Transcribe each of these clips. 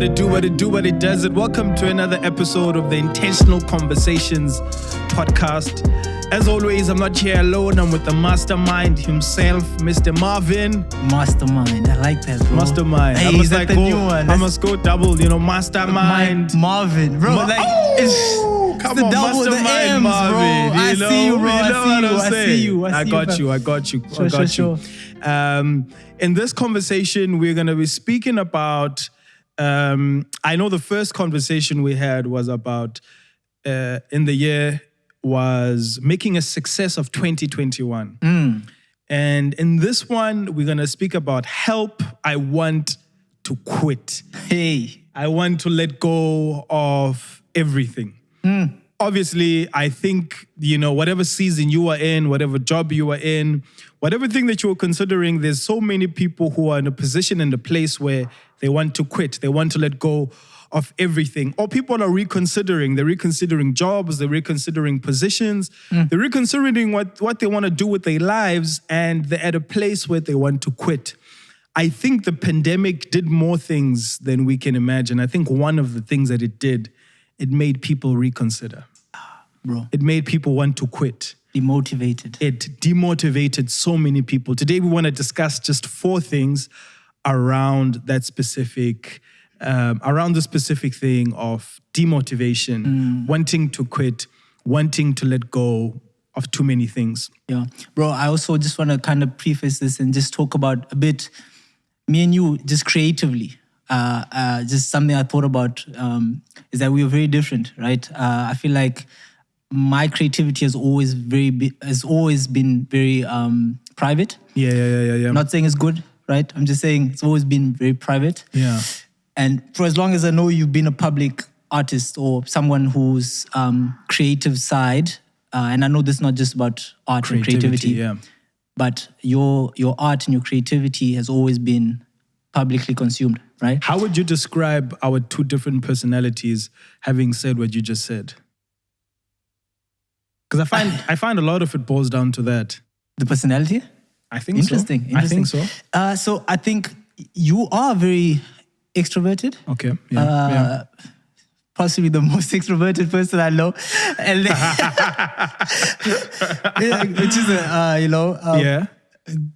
it do, what it does it. Welcome to another episode of the Intentional Conversations podcast. As always, I'm not here alone. I'm with the mastermind himself, Mr. Marvin. Mastermind, I like that, bro. Mastermind. Hey, I must like the new one. I must go double, mastermind. Marvin, bro. Come the on, double, the mastermind, M's, Marvin. bro. I see you, bro. I got you. Sure. In this conversation, we're going to be speaking about, I know the first conversation we had was about, in the year, was making a success of 2021. And in this one, we're going to speak about help. I want to quit. Hey. I want to let go of everything. Obviously, I think, whatever season you are in, whatever job you are in, whatever thing that you are considering, there's so many people who are in a position and a place where they want to quit. They want to let go of everything. Or people are reconsidering. They're reconsidering jobs. They're reconsidering positions. They're reconsidering what they want to do with their lives, and they're at a place where they want to quit. I think the pandemic did more things than we can imagine. I think one of the things that it did, it made people reconsider. Bro. It made people want to quit. Demotivated. It demotivated so many people. Today we want to discuss just 4 things around that specific, around the specific thing of demotivation, wanting to quit, wanting to let go of too many things. Yeah. Bro, I also just want to kind of preface this and just talk about a bit, me and you, just creatively. Just something I thought about is that we are very different, right? I feel like my creativity has always been very private. Yeah. I'm not saying it's good, right? I'm just saying it's always been very private. Yeah. And for as long as I know you've been a public artist or someone whose creative side, and I know this is not just about art and creativity, yeah. but your art and your creativity has always been publicly consumed, right? How would you describe our 2 different personalities, having said what you just said? Because I find a lot of it boils down to that. The personality? I think Interesting. I think so. So I think you are very extroverted. Okay. Yeah. Possibly the most extroverted person I know, and which is a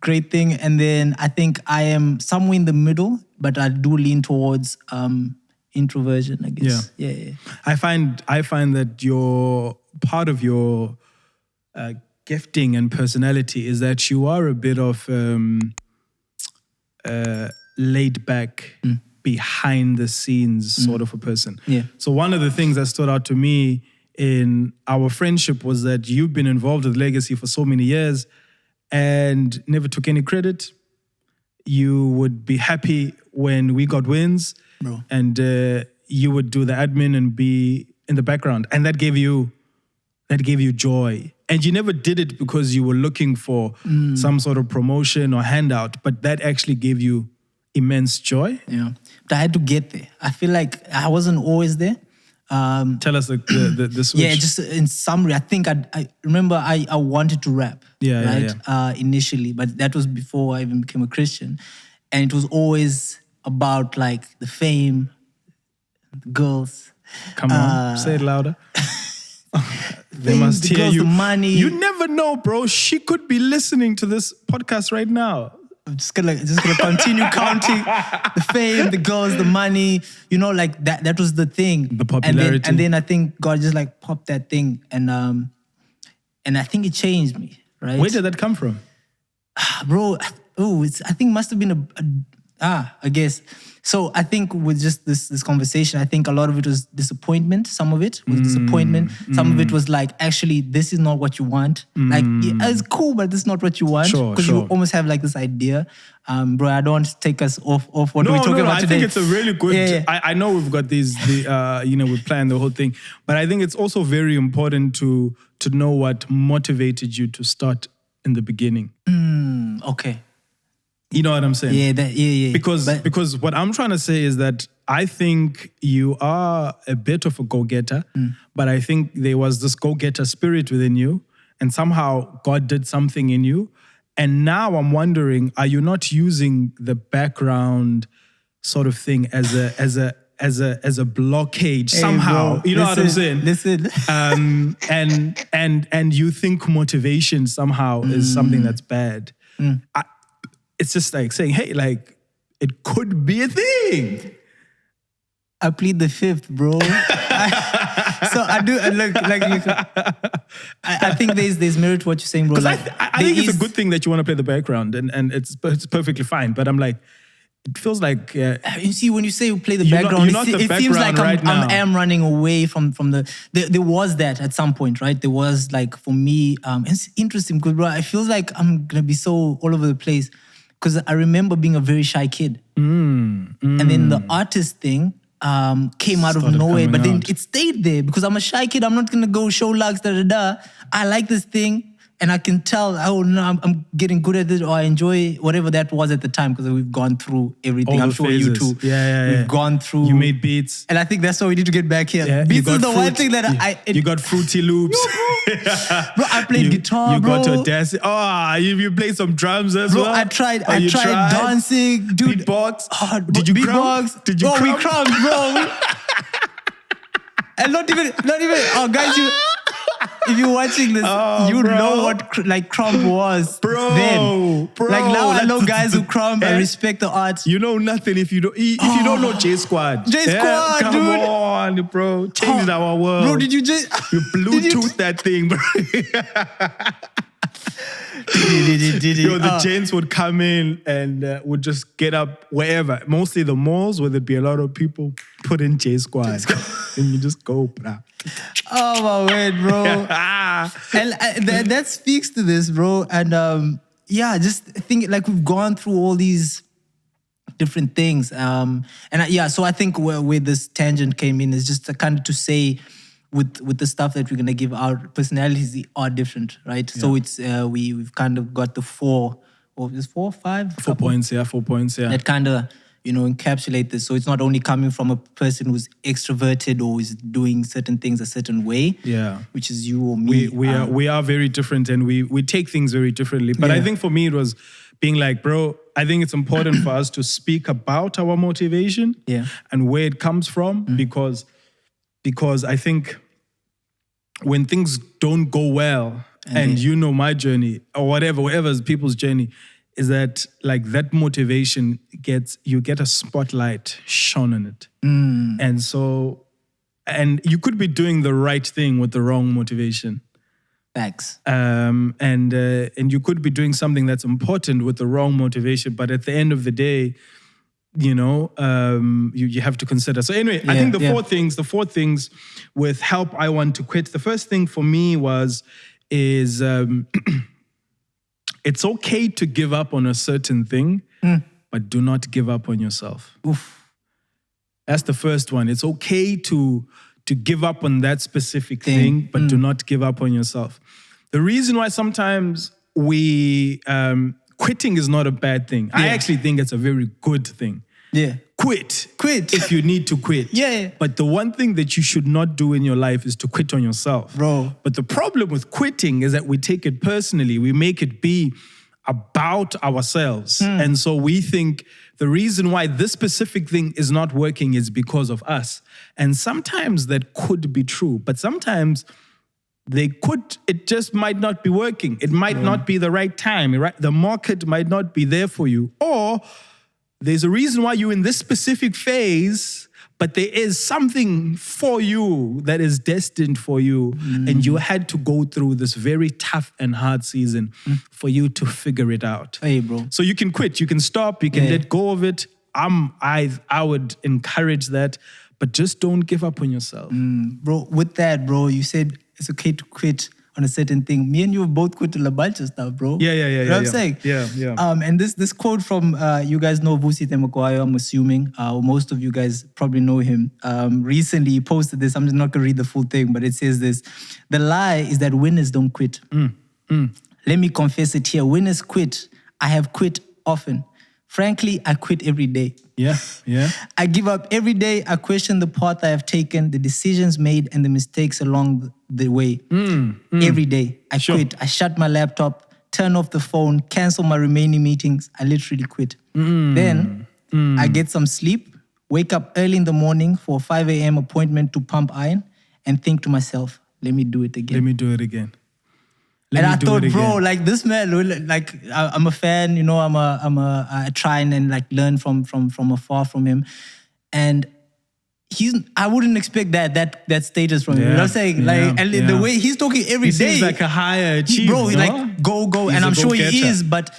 great thing. And then I think I am somewhere in the middle, but I do lean towards introversion, I guess. Yeah. I find that your part of your gifting and personality is that you are a bit of laid back, behind the scenes sort of a person. Yeah. So one of the things that stood out to me in our friendship was that you've been involved with Legacy for so many years and never took any credit. You would be happy when we got wins, bro, and you would do the admin and be in the background, and that gave you joy. And you never did it because you were looking for some sort of promotion or handout, but that actually gave you immense joy. Yeah, but I had to get there. I feel like I wasn't always there. Tell us the switch. Yeah, just in summary, I think I remember I wanted to rap, initially, but that was before I even became a Christian. And it was always about like the fame, the girls. Come on, say it louder. They fame, must the hear girls, you. The money. You never know, bro. She could be listening to this podcast right now. I'm just gonna continue counting the fame, the girls, the money. Like that was the thing. The popularity. And then I think God just like popped that thing, and I think it changed me. Right? Where did that come from, bro? I think must have been I guess. So I think with just this conversation, I think a lot of it was disappointment. Some of it was disappointment. Some of it was like, actually, this is not what you want. Like, it's cool, but this is not what you want. Because you almost have like this idea. Bro, I don't want to take us off what we're talking about today. I think it's a really good... Yeah. I know we've got these, we planned the whole thing. But I think it's also very important to know what motivated you to start in the beginning. Okay. You know what I'm saying? Yeah. Because what I'm trying to say is that I think you are a bit of a go-getter, but I think there was this go-getter spirit within you, and somehow God did something in you. And now I'm wondering, are you not using the background sort of thing as as a blockade somehow. bro, you know what I'm saying? Listen. And you think motivation somehow is something that's bad. It's just like saying, hey, like it could be a thing. I plead the fifth, bro. So I do look like I think there's merit to what you're saying, bro. Like, I think it's a good thing that you want to play the background, and it's perfectly fine. But I'm like, it feels like you see, when you say play the you're background, not the it seems like background right now. I am running away from the. There was that at some point, right? There was like for me, it's interesting because bro, I feel like I'm gonna be so all over the place because I remember being a very shy kid, and then the artist thing. Came out of nowhere, but then it stayed there because I'm a shy kid. I'm not gonna go show Lux, I like this thing, and I can tell. Oh no, I'm getting good at it, or I enjoy whatever that was at the time because we've gone through everything. All I'm the sure phases. you too. Yeah. We've gone through. You made beats, and I think that's why we need to get back here. Yeah, Beats is the one thing that you got Fruity Loops. Bro, I played guitar, you bro. got Audacity. Oh, you played some drums as well. I tried dancing, dude. Beatbox. Did you beatbox? Did you crumb? We crumbed, bro. And not even. Oh, guys, if you're watching this, you know what crumb was, bro. Then. Like now, I know guys who crumb. I respect the art. You know nothing if you don't know J Squad. J Squad, come dude. Come on, bro. Changed our world. Bro, did you just you Bluetooth that thing, bro? Yo, the gents would come in and would just get up wherever. Mostly the malls where there'd be a lot of people. Put in J Squad, and you just go, bro. Oh my word, bro. And that speaks to this, bro. And just think like we've gone through all these different things. So I think where this tangent came in is just kind of to say. With the stuff that we're gonna give, our personalities are different, right? Yeah. So it's we've kind of got the 4 points, yeah. That kind of encapsulate this. So it's not only coming from a person who's extroverted or is doing certain things a certain way, which is you or me. We are very different and we take things very differently. But I think for me it was being like, bro, I think it's important for us to speak about our motivation and where it comes from because I think when things don't go well, and you know my journey, or whatever is people's journey, is that like that motivation you get a spotlight shone on it. And so, and you could be doing the right thing with the wrong motivation. Facts. And you could be doing something that's important with the wrong motivation, but at the end of the day, you have to consider. So anyway, I think the four things with help I want to quit. The first thing for me is it's okay to give up on a certain thing, but do not give up on yourself. Oof. That's the first one. It's okay to give up on that specific thing, but do not give up on yourself. The reason why sometimes quitting is not a bad thing. I actually think it's a very good thing. Yeah. Quit if you need to quit. Yeah. But the one thing that you should not do in your life is to quit on yourself. Bro. But the problem with quitting is that we take it personally. We make it be about ourselves. And so we think the reason why this specific thing is not working is because of us. And sometimes that could be true, but sometimes it just might not be working. It might not be the right time, right? The market might not be there for you. Or there's a reason why you're in this specific phase, but there is something for you that is destined for you. And you had to go through this very tough and hard season for you to figure it out. Hey, bro. So you can quit, you can stop, you can let go of it. I would encourage that, but just don't give up on yourself. Bro, with that, bro, you said it's okay to quit on a certain thing. Me and you have both quit a bunch of stuff, bro. Yeah. You know what I'm saying? Yeah. And this quote from, you guys know Vusi Temakwayo, I'm assuming. Most of you guys probably know him. Recently, he posted this. I'm just not going to read the full thing, but it says this. The lie is that winners don't quit. Let me confess it here. Winners quit. I have quit often. Frankly, I quit every day. Yeah. I give up every day. I question the path I have taken, the decisions made, and the mistakes along the way. Every day, I quit. I shut my laptop, turn off the phone, cancel my remaining meetings. I literally quit. Then I get some sleep, wake up early in the morning for a 5 a.m. appointment to pump iron and think to myself, let me do it again. Let me do it again. And I thought, bro, like this man, like I'm a fan, you know, I try and like learn from afar from him. And I wouldn't expect that status from him. You know what I'm saying? Like, and the way he's talking every day. He's like a higher achiever. Bro, he's like, go. He's and I'm sure go-getter. he is, but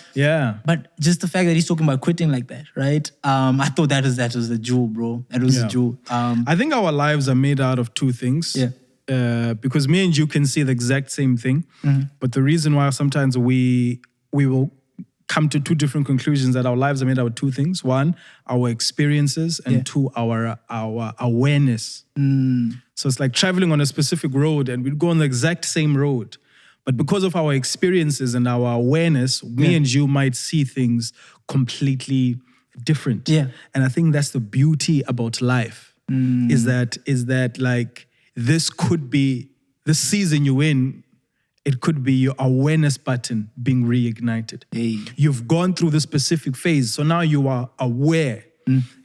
just the fact that he's talking about quitting like that, right? I thought that was a jewel, bro. That was a jewel. I think our lives are made out of two things. Yeah. Because me and you can see the exact same thing. But the reason why sometimes we will come to two different conclusions that our lives are made out of two things. One, our experiences, and two, our awareness. So it's like traveling on a specific road and we'd go on the exact same road. But because of our experiences and our awareness, me and you might see things completely different. Yeah. And I think that's the beauty about life, is that like, this could be, the season you're in, it could be your awareness button being reignited. Hey. You've gone through the specific phase, so now you are aware.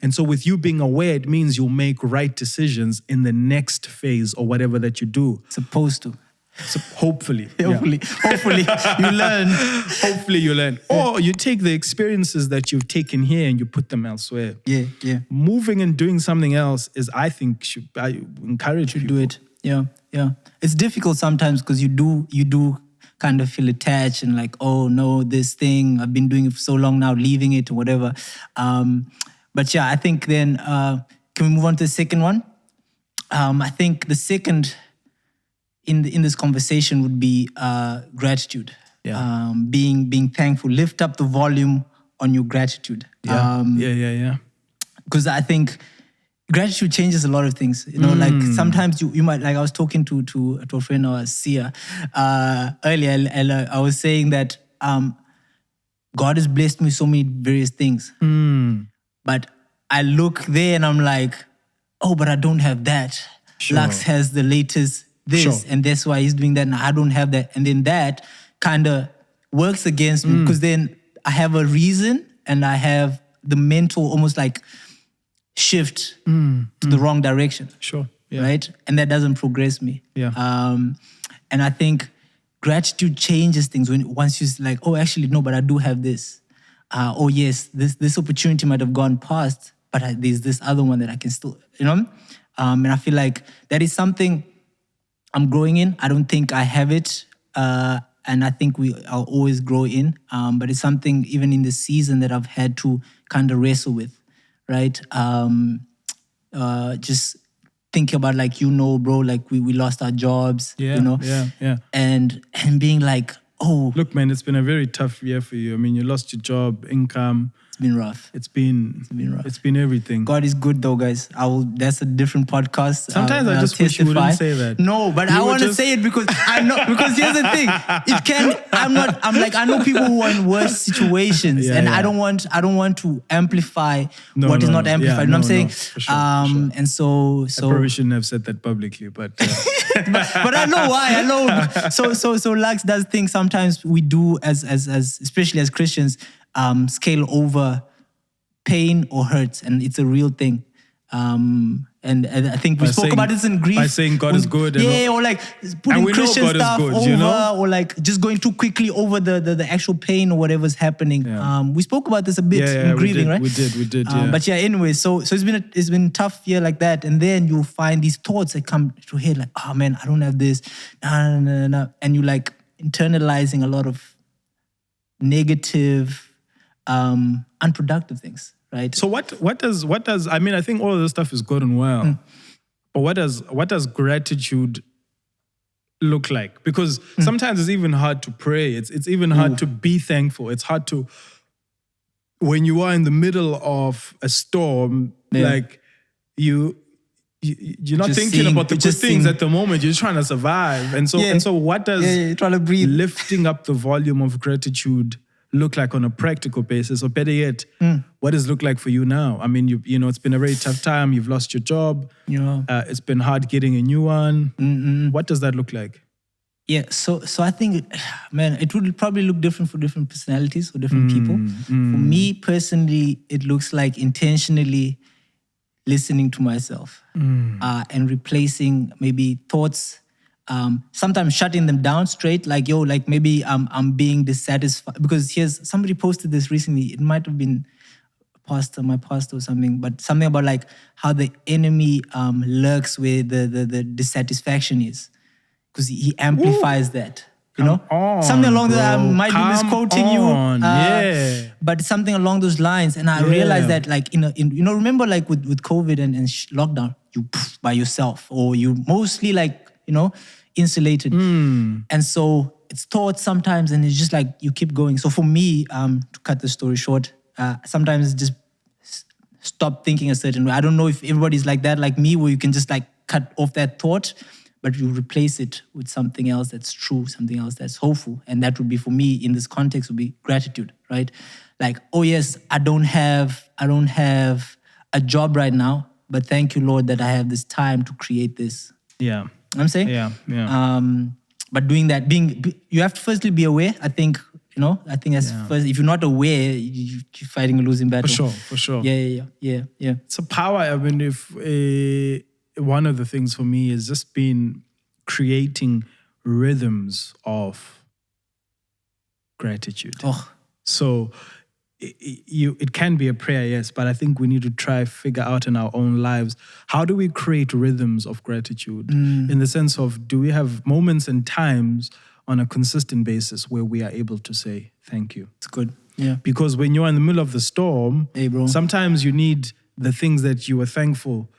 And so with you being aware, it means you'll make right decisions in the next phase or whatever that you do. Supposed to. So hopefully. Hopefully you learn. Hopefully you learn. Or you take the experiences that you've taken here and you put them elsewhere. Yeah. Moving and doing something else is, I think, I encourage you to do it. Yeah. It's difficult sometimes because you do kind of feel attached and like, oh no, this thing, I've been doing it for so long now, leaving it or whatever. But yeah, I think then, can we move on to the second one? I think the second in this conversation would be gratitude. Yeah. Being thankful. Lift up the volume on your gratitude. Yeah. Because I think gratitude changes a lot of things. You know, like sometimes you might, like I was talking to a friend, Sia, earlier, and I was saying that God has blessed me with so many various things. But I look there and I'm like, oh, but I don't have that. Sure. Lux has the latest this, and that's why he's doing that, and I don't have that. And then that kind of works against me because then I have a reason and I have the mental almost like shift to the wrong direction. Sure. Yeah. Right? And that doesn't progress me. Yeah. And I think gratitude changes things once you're like, oh, actually, no, but I do have this. Oh, yes, this opportunity might have gone past, but there's this other one that I can still, you know? And I feel like that is something I'm growing in. I don't think I have it. And I think I'll always grow in. But it's something even in the season that I've had to kind of wrestle with, right? Just thinking about like, bro, like we lost our jobs, you know? Yeah. And being like, oh. Look, man, it's been a very tough year for you. I mean, you lost your job, income. It's been rough. It's been rough. It's been everything. God is good though, guys. That's a different podcast. Sometimes I just wish you wouldn't say that. No, but I want to say it because I know, because here's the thing. I know people who are in worse situations and I don't want to amplify what is not amplified. You know what I'm saying? For sure. And so I probably shouldn't have said that publicly, but but I know why. I know. So Lux does think sometimes we do as especially as Christians, scale over pain or hurts, and it's a real thing. And I think we spoke about this in grief. By saying God is good. Or like putting Christian stuff good, over, you know? Or like just going too quickly over the actual pain or whatever's happening. Yeah. We spoke about this a bit in grieving, right? We did. Yeah. But yeah, anyway, so it's been a tough year like that, and then you find these thoughts that come to your head like, oh man, I don't have this, no. And you like internalizing a lot of negative, unproductive things. Right. So what does I mean, I think all of this stuff is good and well. But what does gratitude look like? Because sometimes it's even hard to pray. It's even hard to be thankful. It's hard to, when you are in the middle of a storm, like you're not thinking about the good things at the moment. You're trying to survive. And so what does you're trying to breathe. Lifting up the volume of gratitude look like on a practical basis? Or better yet, what does it look like for you now? I mean, you know, it's been a very tough time. You've lost your job. Yeah. It's been hard getting a new one. What does that look like? Yeah, so I think, man, it would probably look different for different personalities or different people. For me personally, it looks like intentionally listening to myself and replacing maybe thoughts. Sometimes shutting them down straight, like maybe I'm being dissatisfied because somebody posted this recently. It might have been my pastor or something, but something about like how the enemy lurks where the dissatisfaction is, because he amplifies that. You know, something along that I might be misquoting you, but something along those lines. And I realized that, like, remember, like with COVID and lockdown, you by yourself, or you mostly like, insulated. And so it's thoughts sometimes, and it's just like you keep going. So for me, to cut the story short, sometimes just stop thinking a certain way. I don't know if everybody's like that, like me, where you can just like cut off that thought, but you replace it with something else that's true, something else that's hopeful. And that would be, for me, in this context, would be gratitude, right? Like, oh yes, I don't have a job right now, but thank you, Lord, that I have this time to create this. Yeah. You know what I'm saying? Yeah. But doing that, you have to firstly be aware. I think that's first. If you're not aware, you're fighting a losing battle. For sure. Yeah. It's a power. I mean, if one of the things for me is just been creating rhythms of gratitude. So it can be a prayer, yes, but I think we need to try figure out in our own lives, how do we create rhythms of gratitude? In the sense of, do we have moments and times on a consistent basis where we are able to say thank you? It's good. Yeah. Because when you're in the middle of the storm, hey, bro, sometimes you need the things that you were thankful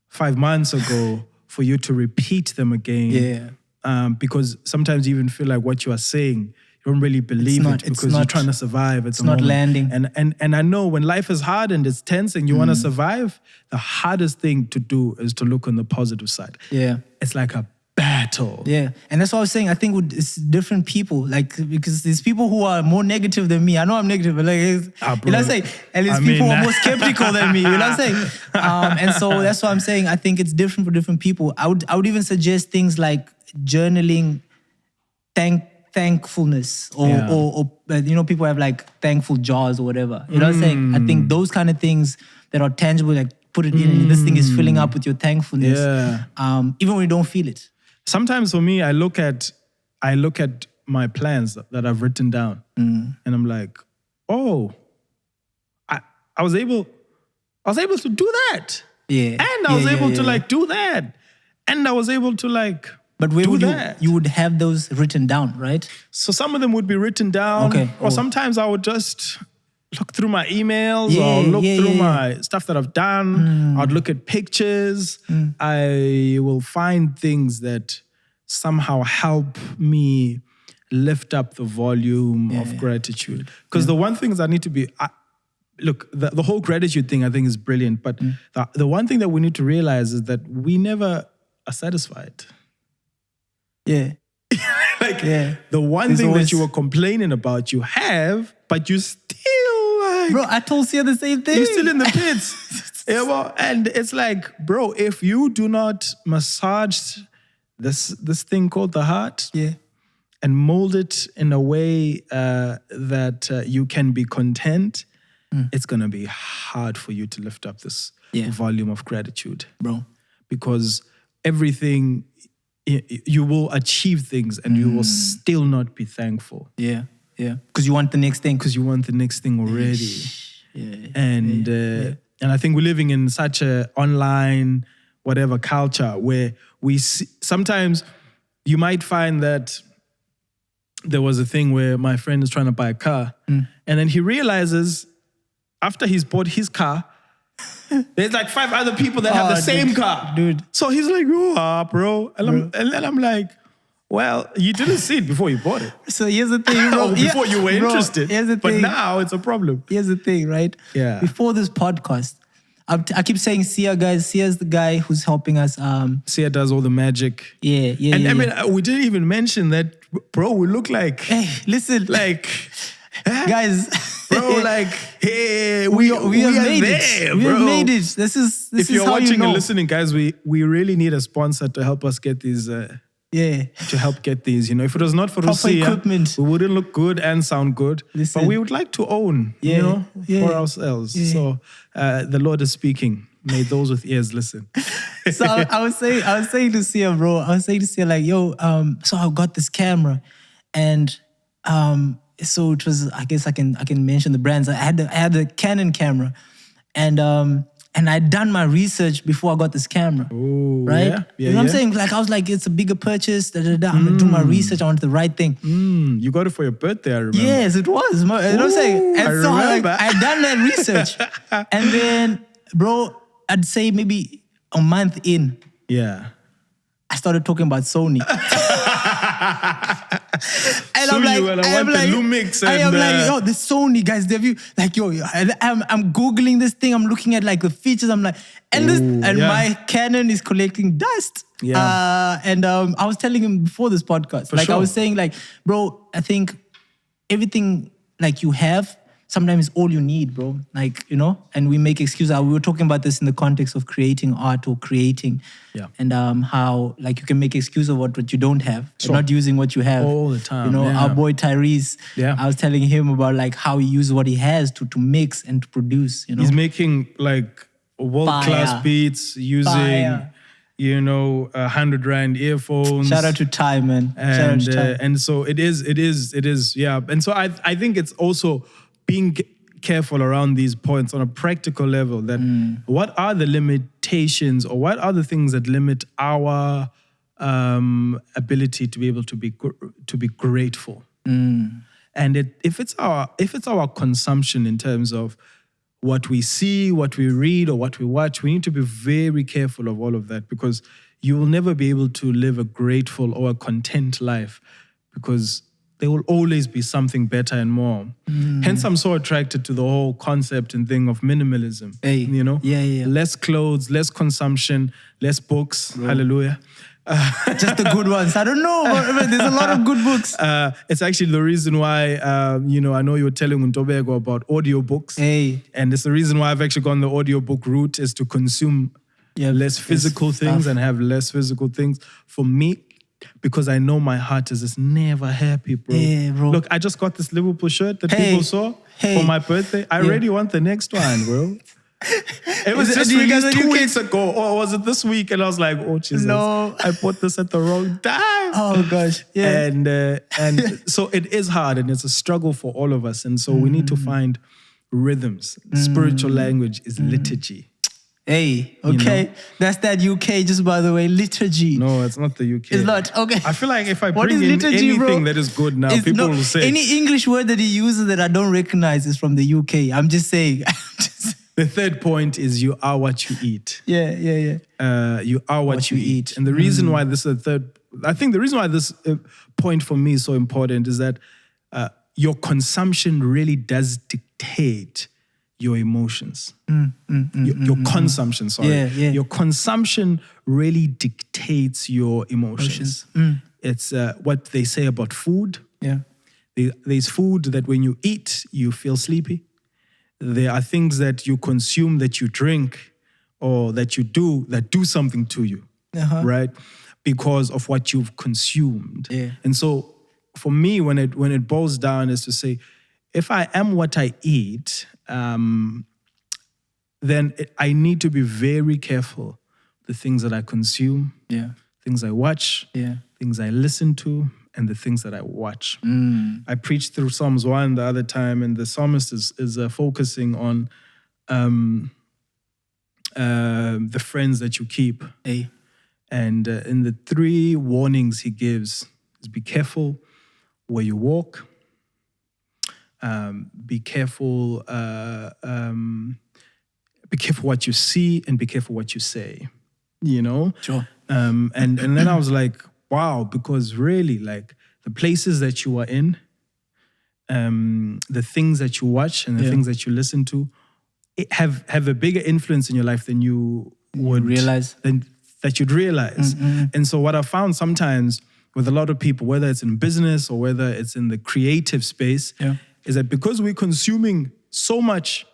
5 months ago for you to repeat them again. Yeah. Because sometimes you even feel like what you are saying, you don't really believe it because you're trying to survive. It's not landing. And I know when life is hard and it's tense and you want to survive, the hardest thing to do is to look on the positive side. Yeah. It's like a battle. Yeah. And that's what I was saying. I think it's different people, like, because there's people who are more negative than me. I know I'm negative, but like, you know what I'm saying? And there's people who are more skeptical than me, you know what I'm saying? And so that's what I'm saying. I think it's different for different people. I would even suggest things like journaling thankfulness or people have like thankful jars or whatever. You know what I'm saying? I think those kind of things that are tangible, like put it in and this thing is filling up with your thankfulness. Even when you don't feel it. Sometimes for me, I look at my plans that I've written down and I'm like, oh, I was able to do that. Yeah. And I was able to like do that. And I was able to like But where would you would have those written down, right? So some of them would be written down. Okay. Or sometimes I would just look through my emails or look through my stuff that I've done. I'd look at pictures. I will find things that somehow help me lift up the volume of gratitude. Because the one thing is I need to be... Look, the whole gratitude thing I think is brilliant. But the one thing that we need to realize is that we never are satisfied. Yeah. The one thing that you were complaining about, you have, but you still like... Bro, I told Sia the same thing. You're still in the pits. And it's like, bro, if you do not massage this thing called the heart and mold it in a way that you can be content, it's going to be hard for you to lift up this volume of gratitude. Bro. Because everything... You will achieve things and you will still not be thankful. Yeah. Because you want the next thing. Because you want the next thing already. And I think we're living in such a online whatever culture where we see, sometimes you might find that there was a thing where my friend is trying to buy a car and then he realizes after he's bought his car, there's like 5 other people that have the same car. Dude. So he's like, bro. And then I'm like, well, you didn't see it before you bought it. So here's the thing, bro. Before you were interested. Here's the thing. But now it's a problem. Here's the thing, right? Yeah. Before this podcast, I keep saying Sia, guys. Sia's the guy who's helping us. Sia does all the magic. Yeah. I mean, we didn't even mention that, bro, we look like... Hey, listen. Like... Guys... Bro, like, hey, we have made there, it. We have made it. This is if you're how watching and listening, guys, we really need a sponsor to help us get these. To help get these. If it was not for Lucia, we wouldn't look good and sound good. Listen. But we would like to own, for ourselves. Yeah. So the Lord is speaking. May those with ears listen. So I was saying to Sia, bro. I was saying to Sia, like, yo, so I got this camera, and so it was. I guess I can mention the brands. I had a Canon camera, and I'd done my research before I got this camera. Ooh, right? Yeah, you know what I'm saying? Like, I was like, it's a bigger purchase. I'm gonna do my research. I wanted the right thing. You got it for your birthday, I remember. Yes, it was. You know what I'm saying? And I so remember. I'd done that research, and then, bro, I'd say maybe a month in, Yeah. I started talking about Sony. And So you were like, I want the Lumix I am and, like, yo, the Sony guys, like, yo, I'm Googling this thing, I'm looking at like the features, I'm like, and my Canon is collecting dust. Yeah. And I was telling him before this podcast, I sure. was saying, like, bro, I think everything like you have, sometimes all you need, bro. Like, you know, and we make excuses. We were talking about this in the context of creating art or creating. Yeah. And how, like, you can make excuse of what you don't have. Sure. Not using what you have. All the time, You know, yeah. our boy Tyrese, Yeah. I was telling him about, like, how he uses what he has to mix and to produce, you know. He's making like world-class Fire. beats using, Fire. you know, 100 Rand earphones. Shout out to Ty, man. Shout out to Ty. And so it is, yeah. And so I think it's also being careful around these points on a practical level, that what are the limitations or what are the things that limit our ability to be able to be grateful. And if it's our consumption in terms of what we see, what we read, or what we watch, we need to be very careful of all of that, because you will never be able to live a grateful or a content life, because there will always be something better and more. Hence, I'm so attracted to the whole concept and thing of minimalism. Hey. You know? Yeah. Less clothes, less consumption, less books. Hallelujah. Just the good ones. I don't know, but there's a lot of good books. It's actually the reason why, you know, I know you were telling Untobego about audiobooks. Hey. And it's the reason why I've actually gone the audiobook route, is to consume less physical things stuff. and have less physical things. For me, because I know my heart is just never happy, bro. Yeah, bro. Look, I just got this Liverpool shirt that Hey. people saw Hey. for my birthday. I already want the next one, bro. It was just do you guys released are 2 UK? weeks ago, or was it this week? And I was like, oh, Jesus. No. I bought this at the wrong time. Oh, gosh. Yeah. And so it is hard, and it's a struggle for all of us. And so we need to find rhythms. Spiritual language is liturgy. Hey, okay. That's that UK, just by the way, liturgy. No, it's not the UK. It's not, okay. I feel like if I What bring is in liturgy, anything bro? that is good now, It's people will say any English word that he uses that I don't recognize is from the UK. I'm just saying. the third point is you are what you eat. Yeah. You are what you eat. And the reason why this is the third, I think the reason why this point for me is so important is that your consumption really does dictate your emotions. Your consumption, sorry. Yeah. Your consumption really dictates your emotions. It's what they say about food. Yeah. There's food that when you eat, you feel sleepy. There are things that you consume, that you drink, or that you do, that do something to you, right? Because of what you've consumed. Yeah. And so for me, when it boils down, is to say, if I am what I eat, then I need to be very careful the things that I consume, things I watch, things I listen to, and the things that I watch. I preached through Psalms 1 the other time, and the psalmist is focusing on the friends that you keep. Hey. And in the 3 warnings he gives is be careful where you walk, be careful what you see, and be careful what you say, you know? Sure. And then I was like, wow, because really, like, the places that you are in, the things that you watch and the things that you listen to, it have a bigger influence in your life than you would realize. That you'd realize. And so what I found sometimes with a lot of people, whether it's in business or whether it's in the creative space, is that because we're consuming so much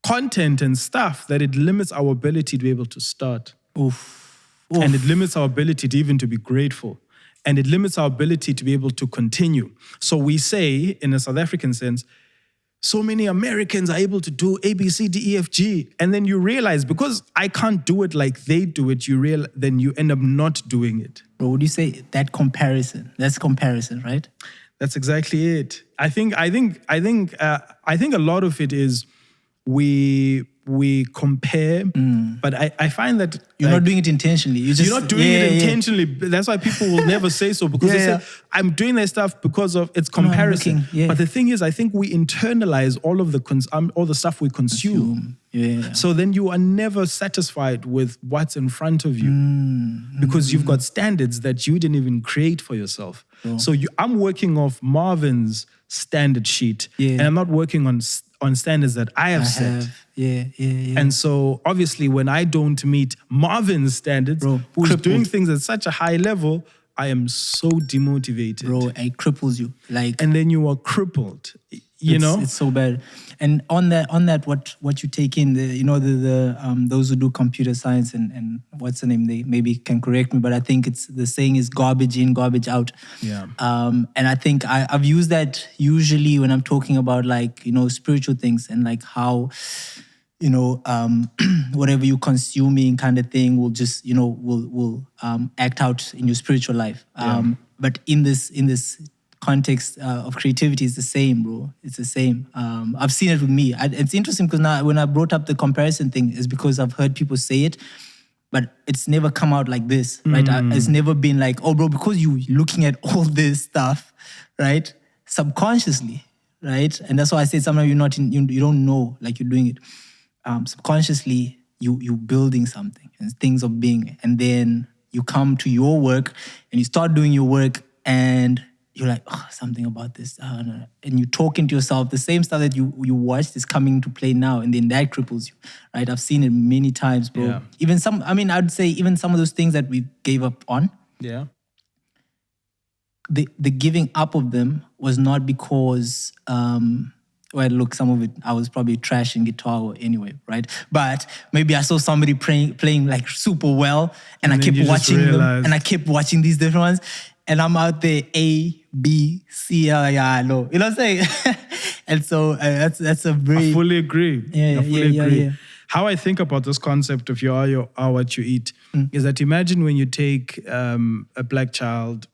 content and stuff, that it limits our ability to be able to start. And it limits our ability to even to be grateful. And it limits our ability to be able to continue. So we say, in a South African sense, so many Americans are able to do A, B, C, D, E, F, G. And then you realize, because I can't do it like they do it, then you end up not doing it. Bro, would you say that comparison? That's comparison, right? That's exactly it. I think a lot of it is we compare, but I find that you're not doing it intentionally. You're not doing it intentionally. That's why people will never say so, because they say, I'm doing their stuff because of its comparison. But the thing is, I think we internalize all of all the stuff we consume. So then you are never satisfied with what's in front of you, because you've got standards that you didn't even create for yourself. So I'm working off Marvin's standard sheet, and I'm not working on standards that I have set. And so obviously when I don't meet Marvin's standards, who's doing things at such a high level, I am so demotivated. Bro, it cripples you. And then you are crippled. You know? It's so bad. And on that, what you take in, those who do computer science and what's the name? They maybe can correct me, but I think the saying is garbage in, garbage out. Yeah. And I think I've used that usually when I'm talking about spiritual things, and like how, whatever you're consuming kind of thing will just, will act out in your spiritual life. But in this context of creativity, is the same, bro. It's the same. I've seen it with me. It's interesting because now when I brought up the comparison thing, is because I've heard people say it, but it's never come out like this, right? It's never been like, oh, bro, because you looking at all this stuff, right? Subconsciously, right? And that's why I say sometimes you don't know, like you're doing it. Subconsciously, you building something, and things are being, and then you come to your work and you start doing your work, and you're like, oh, something about this. And you're talking to yourself, the same stuff that you watched is coming to play now, and then that cripples you, right? I've seen it many times, bro. Yeah. Even I'd say even some of those things that we gave up on, the giving up of them was not because, well, look, some of it, I was probably trashing guitar anyway, right? But maybe I saw somebody playing like super well, and I kept watching them, and I kept watching these different ones, and I'm out there, A, B, C, I know. You know what I'm saying? And so that's a very... I fully agree. Yeah, I fully agree. Yeah. How I think about this concept of you are what you eat is that, imagine when you take a black child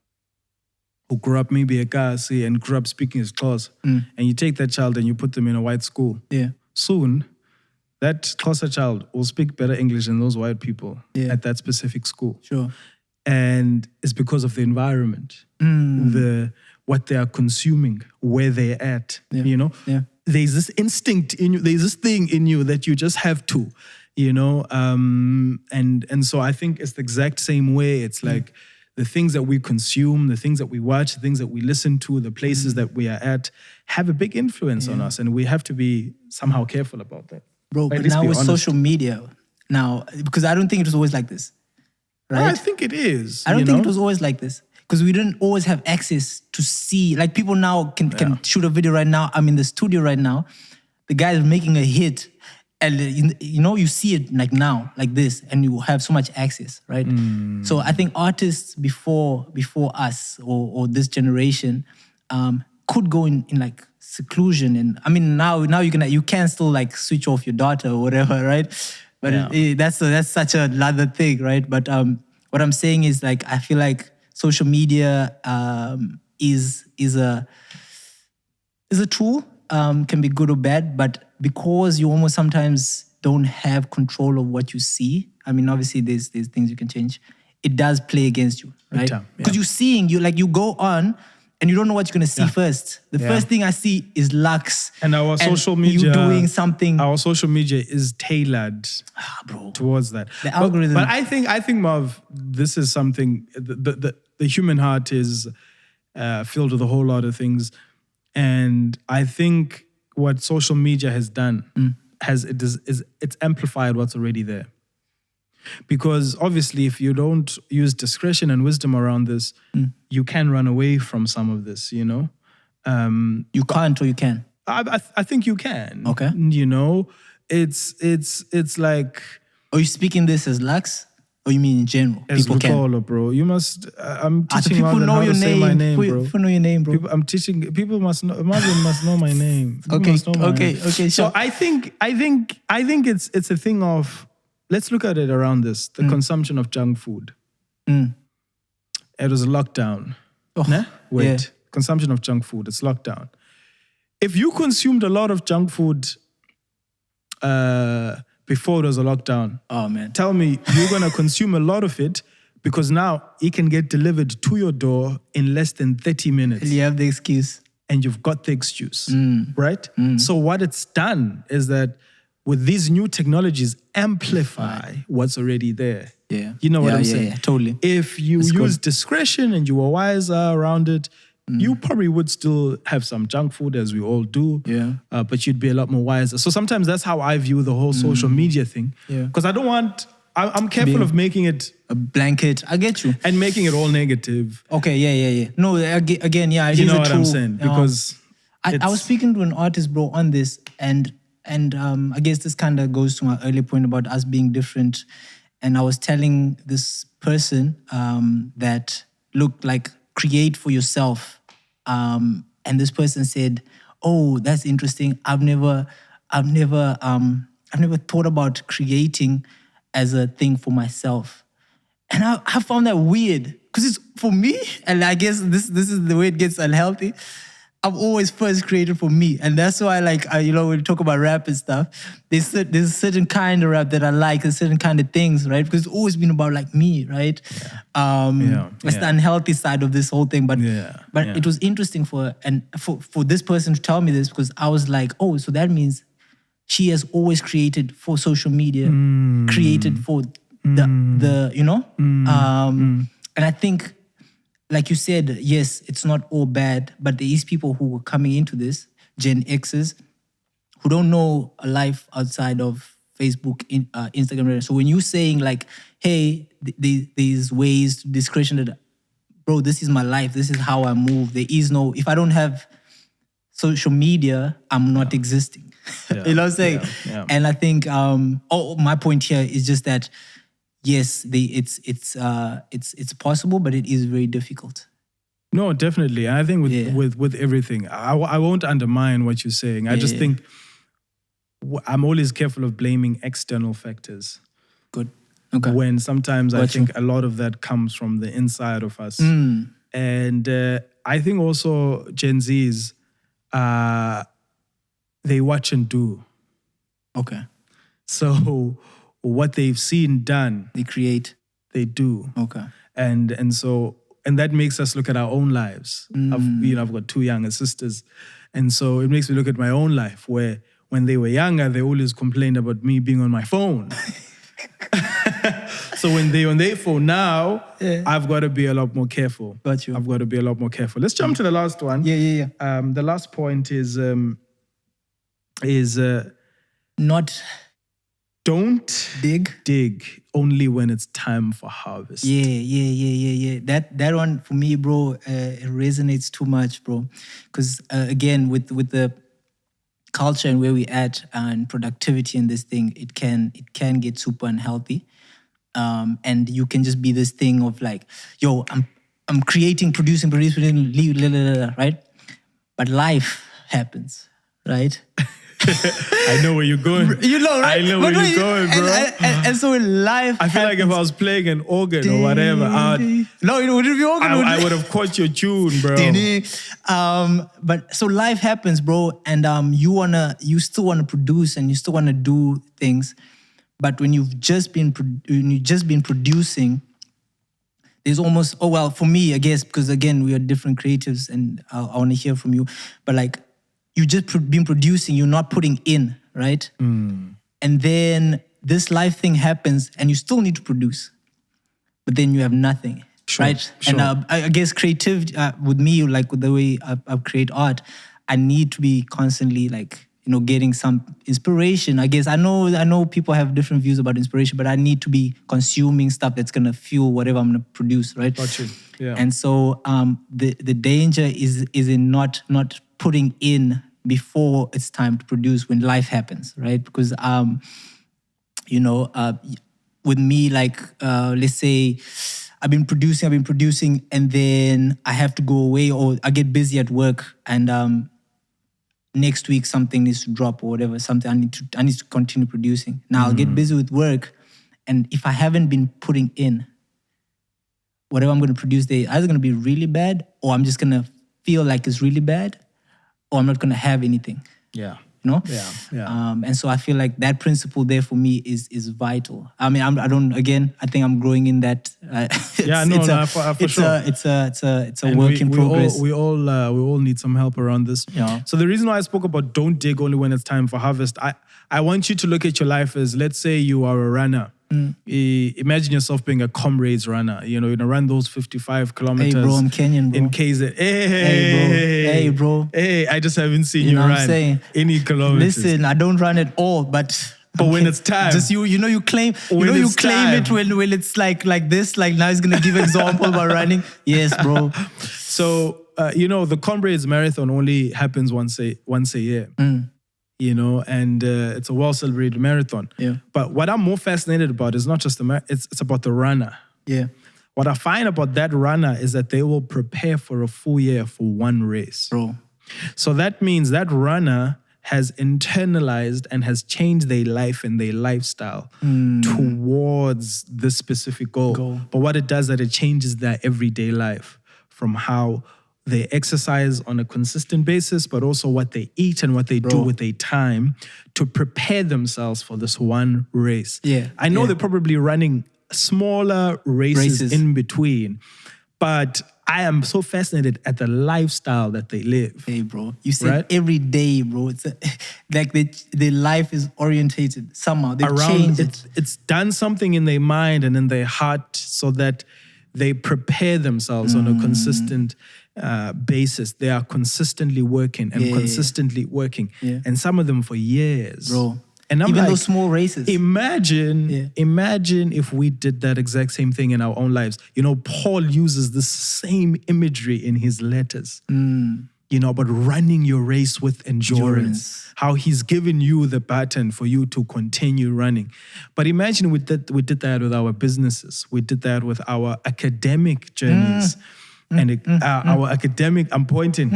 who grew up maybe a Kasi and grew up speaking his Xhosa, and you take that child and you put them in a white school. Yeah. Soon, that Xhosa child will speak better English than those white people at that specific school. Sure. And it's because of the environment, what they are consuming, where they're at, you know? Yeah. There's this instinct in you, there's this thing in you that you just have to, you know? And so I think it's the exact same way. It's like the things that we consume, the things that we watch, the things that we listen to, the places that we are at have a big influence on us. And we have to be somehow careful about that. Bro, but now with social media, because I don't think it was always like this. Right? No, I think it is. I don't think it was always like this, because we didn't always have access to see. Like, people now can shoot a video right now. I'm in the studio right now. The guy is making a hit, and you see it like now, like this, and you have so much access, right? So I think artists before us or this generation could go in like seclusion, and I mean now you can still like switch off your data or whatever, right? But that's such another thing, right? But what I'm saying is, like, I feel like social media is a tool, can be good or bad, but because you almost sometimes don't have control of what you see. I mean, obviously there's things you can change. It does play against you, right? Because you go on, and you don't know what you're going to see first. The first thing I see is Lux. And our social media... You doing something... Our social media is tailored towards that. The algorithm... But I think, Marv, this is something... The human heart is filled with a whole lot of things. And I think what social media has done it's amplified what's already there. Because obviously, if you don't use discretion and wisdom around this, you can run away from some of this, you know? You can't, or you can? I think you can. Okay. You know? It's like... Are you speaking this as Lux? Or you mean in general? As People can. Luxolo, bro. You must. I'm So teaching people Marvin know how your to say name. my name, bro. People know your name, bro. I'm teaching. People must know. Marvin must know my name. People Okay, must know my name. okay, So sure. I think it's a thing of. Let's look at it around this: the consumption of junk food. It was a lockdown. Oh, Nah? Wait, yeah. consumption of junk food. It's lockdown. If you consumed a lot of junk food before it was a lockdown, Oh man. tell me you're going to consume a lot of it because now it can get delivered to your door in less than 30 minutes. You have the excuse. And you've got the excuse, right? So what it's done is that with these new technologies, amplify what's already there. Yeah. You know what I'm saying? Yeah, totally. If you use good. discretion and you were wiser around it, you probably would still have some junk food, as we all do. Yeah. But you'd be a lot more wiser. So sometimes that's how I view the whole social media thing. Yeah. Because I don't want, I'm careful of making it A blanket. I get you. and making it all negative. Okay, yeah. No, again, yeah. You know what I'm saying? Because I was speaking to an artist, bro, on this, and I guess this kind of goes to my earlier point about us being different. And I was telling this person that, look, like, create for yourself. And this person said, "Oh, that's interesting. I've never thought about creating as a thing for myself." And I found that weird because it's for me, and I guess this is the way it gets unhealthy. I've always first created for me, and that's why, like, when we talk about rap and stuff, there's a certain kind of rap that I like, a certain kind of things, right? Because it's always been about like me, right? It's the unhealthy side of this whole thing, but it was interesting for this person to tell me this because I was like, oh, so that means she has always created for social media, created for the and I think, like you said, yes, it's not all bad, but there is people who are coming into this, Gen X's, who don't know a life outside of Facebook, Instagram. So when you're saying like, hey, there's ways to discretion that, bro, this is my life, this is how I move. There is no, if I don't have social media, I'm not existing. Yeah. You know what I'm saying? Yeah. And I think, my point here is just that, yes, it's possible, but it is very difficult. No, definitely. And I think with everything, I won't undermine what you're saying. I just think I'm always careful of blaming external factors. Good. Okay. When sometimes I think a lot of that comes from the inside of us. And I think also Gen Zs, they watch and do. Okay. So what they've seen done, they create, they do. Okay. And that makes us look at our own lives. I've got two younger sisters, and so it makes me look at my own life where when they were younger, they always complained about me being on my phone. So when they're on their phone now, I've got to be a lot more careful. Got you. I've got to be a lot more careful. Let's jump to the last one. Yeah. The last point is not don't dig only when it's time for harvest. Yeah. That one for me, bro, it resonates too much, bro. Because again, with the culture and where we at and productivity and this thing, it can get super unhealthy. And you can just be this thing of like, yo, I'm creating, producing, right? But life happens, right? I know where you're going. You know, right? I know where you're going, bro. And so in life, I feel like if I was playing an organ or whatever, no, it wouldn't be organ. I would have caught your tune, bro. But so life happens, bro, and you still wanna produce and you still wanna do things, but when you've just been producing, there's almost for me, I guess, because again we are different creatives, and I want to hear from you, but like. You just been producing, you're not putting in, right? And then this life thing happens and you still need to produce, but then you have nothing, right? Sure. And I guess creativity, with me, like with the way I create art, I need to be constantly like, getting some inspiration. I guess I know people have different views about inspiration, but I need to be consuming stuff that's gonna fuel whatever I'm gonna produce, right? Gotcha. Yeah. And so the danger is in not putting in before it's time to produce when life happens, right? Because with me, like let's say I've been producing, and then I have to go away, or I get busy at work, and next week something needs to drop or whatever. Something I need to continue producing. Now I'll get busy with work, and if I haven't been putting in whatever I'm going to produce, there either going to be really bad, or I'm just going to feel like it's really bad, or I'm not going to have anything. Yeah. You know? Yeah. And so I feel like that principle there for me is vital. I mean, I think I'm growing in that. For sure. It's a work in progress. We all need some help around this. Yeah. So the reason why I spoke about don't dig only when it's time for harvest, I want you to look at your life as, let's say you are a runner. Imagine yourself being a comrades runner. You run those 55 kilometers. Hey bro, I'm Kenyan, bro. In case Hey bro. Hey, I just haven't seen you run any kilometers. Listen, I don't run at all, but when it's time, just you claim it when it's like this. Like now he's gonna give example about running. Yes, bro. So the comrades marathon only happens once a year. And it's a well-celebrated marathon. Yeah. But what I'm more fascinated about is not just it's about the runner. Yeah. What I find about that runner is that they will prepare for a full year for one race. Bro. So that means that runner has internalized and has changed their life and their lifestyle towards this specific goal. But what it does is that it changes their everyday life, from how they exercise on a consistent basis, but also what they eat and what they do with their time to prepare themselves for this one race. Yeah. I know they're probably running smaller races in between, but I am so fascinated at the lifestyle that they live. Hey, bro. You said every day, bro. It's like their life is orientated somehow. They've changed it. It's done something in their mind and in their heart so that they prepare themselves on a consistent basis. They are consistently working and consistently working. Yeah. And some of them for years. Bro. And I'm even like, those small races. Imagine if we did that exact same thing in our own lives. Paul uses the same imagery in his letters. About running your race with endurance. How he's given you the baton for you to continue running. But imagine we did that with our businesses. We did that with our academic journeys. And our academic, I'm pointing.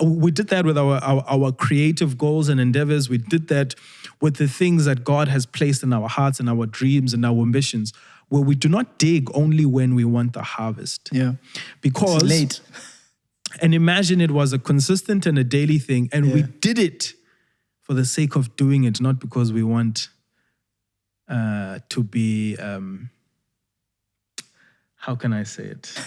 We did that with our creative goals and endeavors. We did that with the things that God has placed in our hearts and our dreams and our ambitions, where we do not dig only when we want the harvest. Yeah. Because it's late. And imagine it was a consistent and a daily thing, and we did it for the sake of doing it, not because we want to be... how can I say it?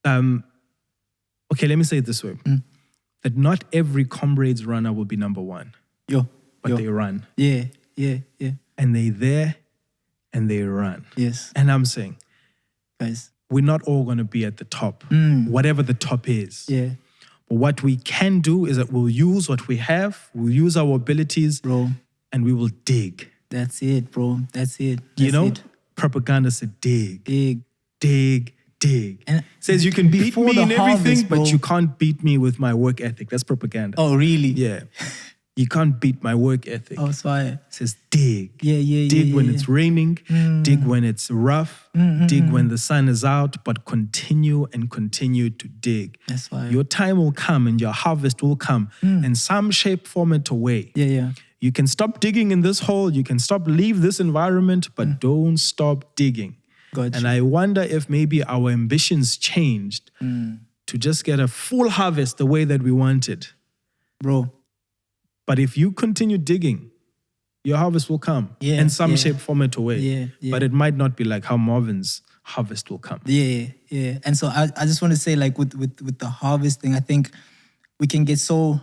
Okay, let me say it this way. That not every comrades runner will be number one. But they run. Yeah. And they're there and they run. Yes. And I'm saying, guys, we're not all going to be at the top, whatever the top is. Yeah. But what we can do is that we'll use what we have, we'll use our abilities, bro, and we will dig. That's it, bro. That's it. Propaganda said dig. Dig. And it says you can beat me in everything, but you can't beat me with my work ethic. That's propaganda. Oh, really? Yeah. You can't beat my work ethic. Oh, it's fire. It says dig. Yeah. Dig when it's raining. Dig when it's rough. Dig when the sun is out, but continue to dig. That's fire. Your time will come and your harvest will come in some shape, form, or way. Yeah. You can stop digging in this hole. You can leave this environment, but don't stop digging. Gotcha. And I wonder if maybe our ambitions changed to just get a full harvest the way that we wanted. Bro. But if you continue digging, your harvest will come in some shape, form, or way. Yeah. But it might not be like how Marvin's harvest will come. Yeah. And so I just want to say, like, with the harvest thing, I think we can get so...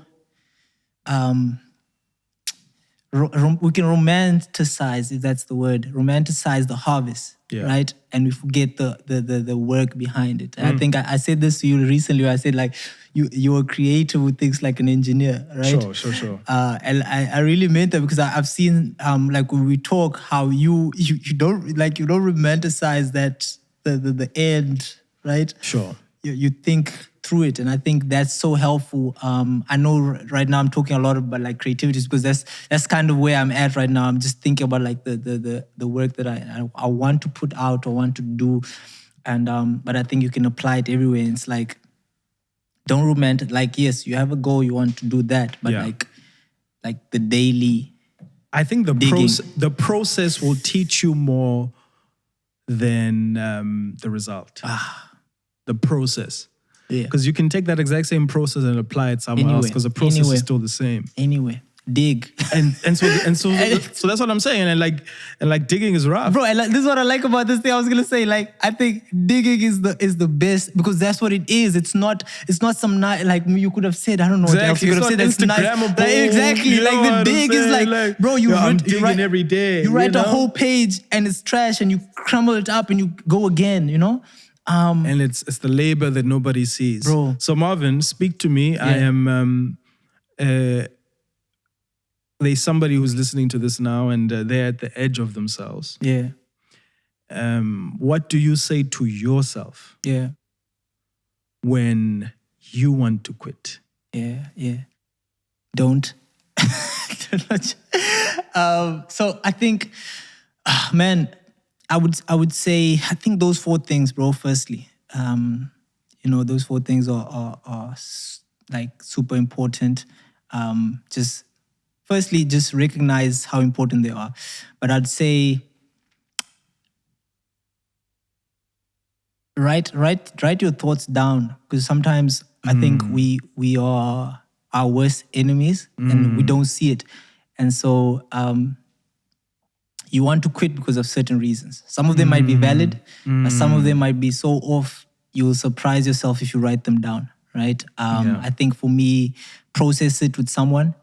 we can romanticize, if that's the word, romanticize the harvest, right? And we forget the work behind it. And I think I said this to you recently, where I said, like, you're a creator who thinks like an engineer, right? Sure. And I really meant that, because I've seen, like, when we talk, how you don't romanticize that the end, right? Sure. You think through it, and I think that's so helpful. I know right now I'm talking a lot about like creativity because that's kind of where I'm at right now. I'm just thinking about like the work that I want to put out or want to do, and but I think you can apply it everywhere. And it's like, don't romanticize. Like, yes, you have a goal, you want to do that, but like the daily. I think the process will teach you more than the result. The process. Yeah. Because you can take that exact same process and apply it somewhere else because the process is still the same. Anyway, dig. So that's what I'm saying. And like digging is rough. Bro, this is what I like about this thing. I was gonna say, like, I think digging is the best because that's what it is. It's not some night like you could have said. I don't know what else you could have said. That's Instagrammable. Like, exactly. You know like the dig is like, bro, I'm digging every day. You write a whole page and it's trash, and you crumble it up and you go again. You know. And it's the labor that nobody sees. Bro. So Marvin, speak to me. Yeah. I am. There's somebody who's listening to this now, and they're at the edge of themselves. Yeah. What do you say to yourself? Yeah. When you want to quit? Yeah. Don't. So I think, man, I would say I think those 4 things, bro. Firstly, those 4 things are like super important. Just firstly, just recognize how important they are. But I'd say write your thoughts down because sometimes I think we are our worst enemies and we don't see it, and so you want to quit because of certain reasons. Some of them might be valid, but some of them might be so off, you'll surprise yourself if you write them down, right? I think for me, process it with someone.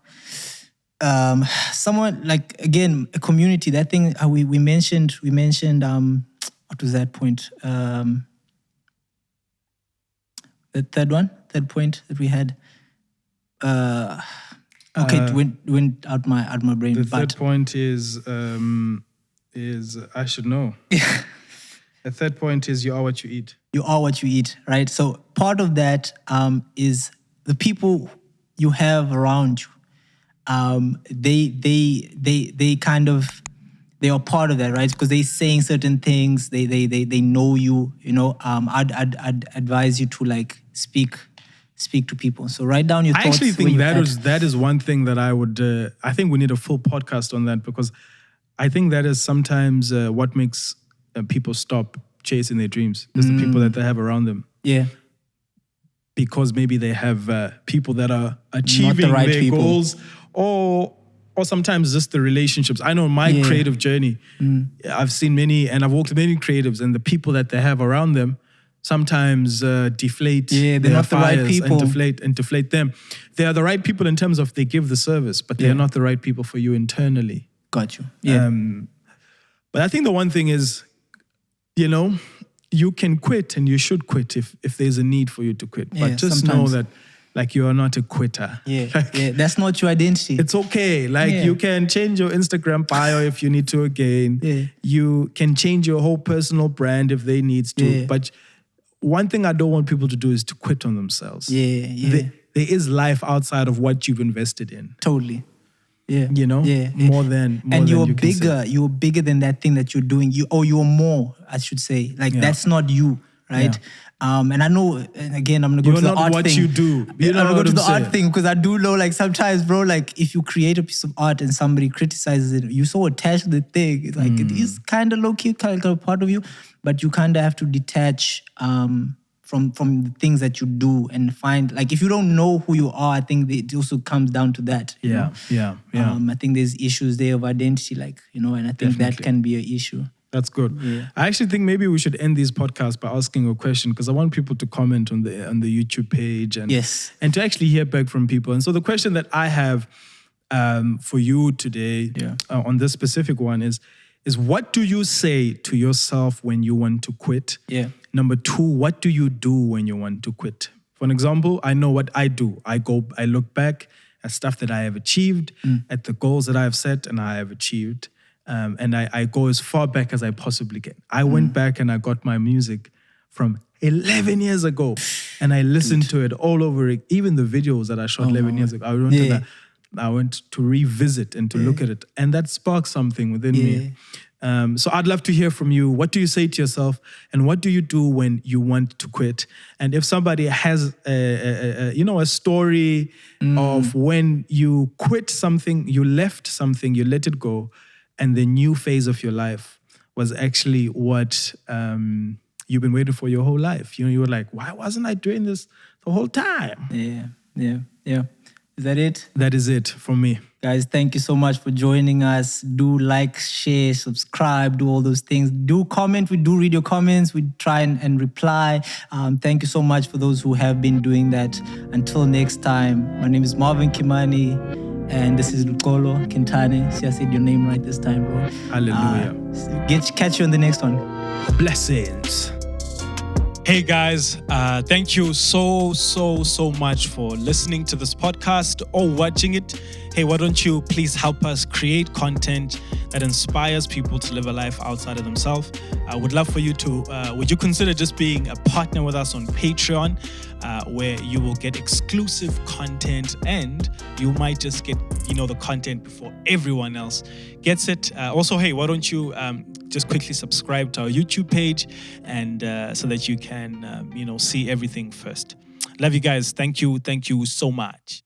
Someone like, again, a community. That thing we mentioned, what was that point? The third point that we had. It went out my brain. The third point is I should know. The third point is you are what you eat. You are what you eat, right? So part of that is the people you have around you. They kind of, they are part of that, right? Because they're saying certain things. They know you. You know, I'd advise you to like speak to people. So write down your thoughts. I actually think that is one thing that I would. I think we need a full podcast on that because I think that is sometimes what makes people stop chasing their dreams. Is the people that they have around them. Yeah. Because maybe they have people that are achieving their goals, or sometimes just the relationships. I know my creative journey. I've seen many, and I've worked with many creatives, and the people that they have around them sometimes deflate. Yeah, they're not the right people. And deflate them. They are the right people in terms of they give the service, but they are not the right people for you internally. Got you. Yeah. But I think the one thing is, you can quit and you should quit if there's a need for you to quit. But just know that like you are not a quitter. Yeah, that's not your identity. It's okay. You can change your Instagram bio if you need to again. Yeah. You can change your whole personal brand if they need to. Yeah. But one thing I don't want people to do is to quit on themselves. Yeah. There is life outside of what you've invested in. Totally. Yeah. More than and you're you bigger. You're bigger than that thing that you're doing. You're more, I should say. That's not you, right? Yeah. And I know, and again, I'm gonna go to the art thing. You're not what you do. I'm gonna go to the art thing because I do know, like sometimes, bro, like if you create a piece of art and somebody criticizes it, you're so attached to the thing. It's like it is kind of low key, kind of part of you, but you kind of have to detach from the things that you do and find, like, if you don't know who you are, I think it also comes down to that. Yeah. I think there's issues there of identity, and I think that can be an issue. That's good. Yeah. I actually think maybe we should end these podcasts by asking a question because I want people to comment on the YouTube page and to actually hear back from people. And so the question that I have for you today on this specific one is what do you say to yourself when you want to quit? Yeah. Number 2, what do you do when you want to quit? For an example, I know what I do. I look back at stuff that I have achieved, at the goals that I have set and I have achieved. And I go as far back as I possibly can. I went back and I got my music from 11 years ago. And I listened to it all over, even the videos that I shot 11 years ago. I went to revisit and to look at it. And that sparked something within me. So I'd love to hear from you. What do you say to yourself? And what do you do when you want to quit? And if somebody has a story of when you quit something, you left something, you let it go, and the new phase of your life was actually what you've been waiting for your whole life. You were like, why wasn't I doing this the whole time? Yeah. Is that it? That is it from me. Guys, thank you so much for joining us. Do like, share, subscribe, do all those things. Do comment. We do read your comments. We try and reply. Thank you so much for those who have been doing that. Until next time, my name is Marvin Kimani, and this is Luxolo Kentane. See, I said your name right this time, bro. Hallelujah. Catch you on the next one. Blessings. Hey guys, thank you so much for listening to this podcast or watching it. Hey, why don't you please help us create content that inspires people to live a life outside of themselves? I would love for you to, would you consider just being a partner with us on Patreon, where you will get exclusive content and you might just get, the content before everyone else gets it. Also, hey, why don't you just quickly subscribe to our YouTube page and so that you can, see everything first. Love you guys. Thank you so much.